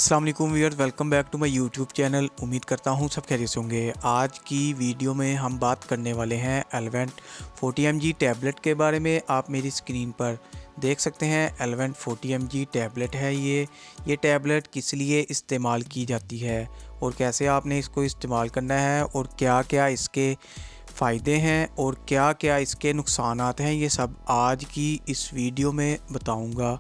अस्सलाम वालेकुम viewers, welcome back to my YouTube channel. उम्मीद करता हूँ सब खैरियत से होंगे। आज की वीडियो में हम बात करने वाले हैं एलेवेंट 40 mg टैबलेट के बारे में। आप मेरी स्क्रीन पर देख सकते हैं एलेवेंट 40 mg टैबलेट है। ये टैबलेट किस लिए इस्तेमाल की जाती है और कैसे आपने इसको इस्तेमाल करना है और क्या क्या इसके फ़ायदे हैं और क्या क्या इसके नुकसानात हैं, ये सब आज की इस वीडियो में बताऊंगा।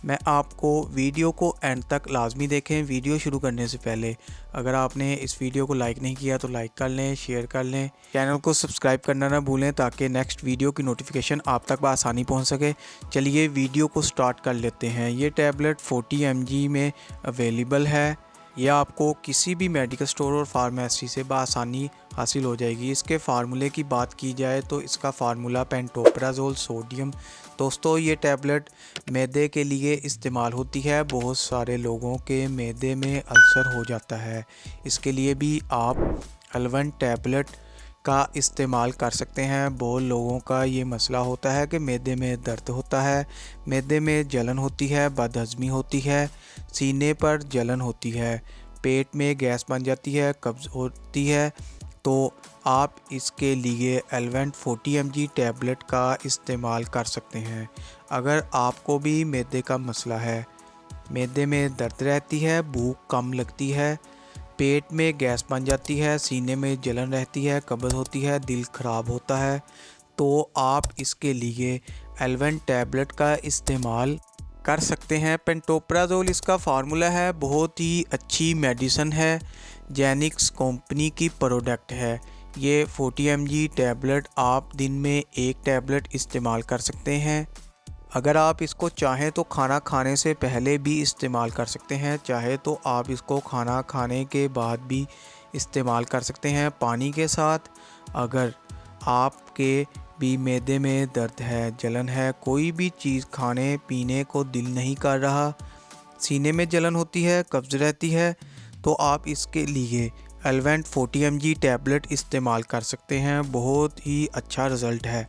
मैं आपको वीडियो को एंड तक लाजमी देखें। वीडियो शुरू करने से पहले अगर आपने इस वीडियो को लाइक नहीं किया तो लाइक कर लें, शेयर कर लें, चैनल को सब्सक्राइब करना ना भूलें ताकि नेक्स्ट वीडियो की नोटिफिकेशन आप तक बआसानी पहुंच सके। चलिए वीडियो को स्टार्ट कर लेते हैं। ये टैबलेट 40 mg में अवेलेबल है। यह आपको किसी भी मेडिकल स्टोर और फार्मेसी से बआसानी हासिल हो जाएगी। इसके फार्मूले की बात की जाए तो इसका फार्मूला पेंटोप्राजोल सोडियम। दोस्तों, ये टैबलेट मैदे के लिए इस्तेमाल होती है। बहुत सारे लोगों के मैदे में अल्सर हो जाता है। इसके लिए भी आप एलेवेंट टैबलेट का इस्तेमाल कर सकते हैं। बहुत लोगों का ये मसला होता है कि मैदे में दर्द होता है, मैदे में जलन होती है, बदहज़मी होती है, सीने पर जलन होती है, पेट में गैस बन जाती है, कब्ज़ होती है। तो आप इसके लिए एलेवेंट 40 mg टैबलेट का इस्तेमाल कर सकते हैं। अगर आपको भी मैदे का मसला है, मैदे में दर्द रहती है, भूख कम लगती है, पेट में गैस बन जाती है, सीने में जलन रहती है, कब्ज़ होती है, दिल ख़राब होता है, तो आप इसके लिए एलेवेंट टैबलेट का इस्तेमाल कर सकते हैं। पेंटोप्राजोल इसका फार्मूला है। बहुत ही अच्छी मेडिसिन है। जेनिक्स कंपनी की प्रोडक्ट है। ये 40 mg टैबलेट आप दिन में एक टैबलेट इस्तेमाल कर सकते हैं। अगर आप इसको चाहें तो खाना खाने से पहले भी इस्तेमाल कर सकते हैं, चाहे तो आप इसको खाना खाने के बाद भी इस्तेमाल कर सकते हैं पानी के साथ। अगर आपके भी मैदे में दर्द है, जलन है, कोई भी चीज़ खाने पीने को दिल नहीं कर रहा, सीने में जलन होती है, कब्ज़ रहती है, तो आप इसके लिए एलेवेंट 40 mg टैबलेट इस्तेमाल कर सकते हैं। बहुत ही अच्छा रिज़ल्ट है।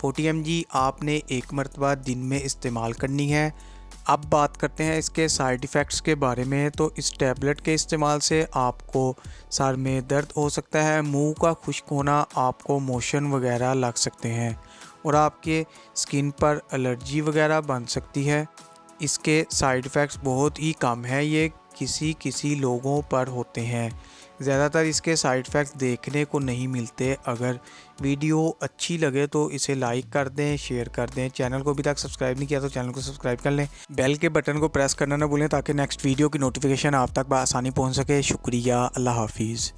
40 mg आपने एक मरतबा दिन में इस्तेमाल करनी है। अब बात करते हैं इसके साइड इफ़ेक्ट्स के बारे में। तो इस टैबलेट के इस्तेमाल से आपको सर में दर्द हो सकता है, मुंह का खुश्क होना, आपको मोशन वगैरह लग सकते हैं और आपके स्किन पर एलर्जी वगैरह बन सकती है। इसके साइड इफ़ेक्ट्स बहुत ही कम है, ये किसी लोगों पर होते हैं। ज़्यादातर इसके साइड इफ़ेक्ट्स देखने को नहीं मिलते। अगर वीडियो अच्छी लगे तो इसे लाइक कर दें, शेयर कर दें। चैनल को अभी तक सब्सक्राइब नहीं किया तो चैनल को सब्सक्राइब कर लें। बेल के बटन को प्रेस करना ना भूलें ताकि नेक्स्ट वीडियो की नोटिफिकेशन आप तक बआसानी पहुंच सके। शुक्रिया। अल्लाह हाफिज़।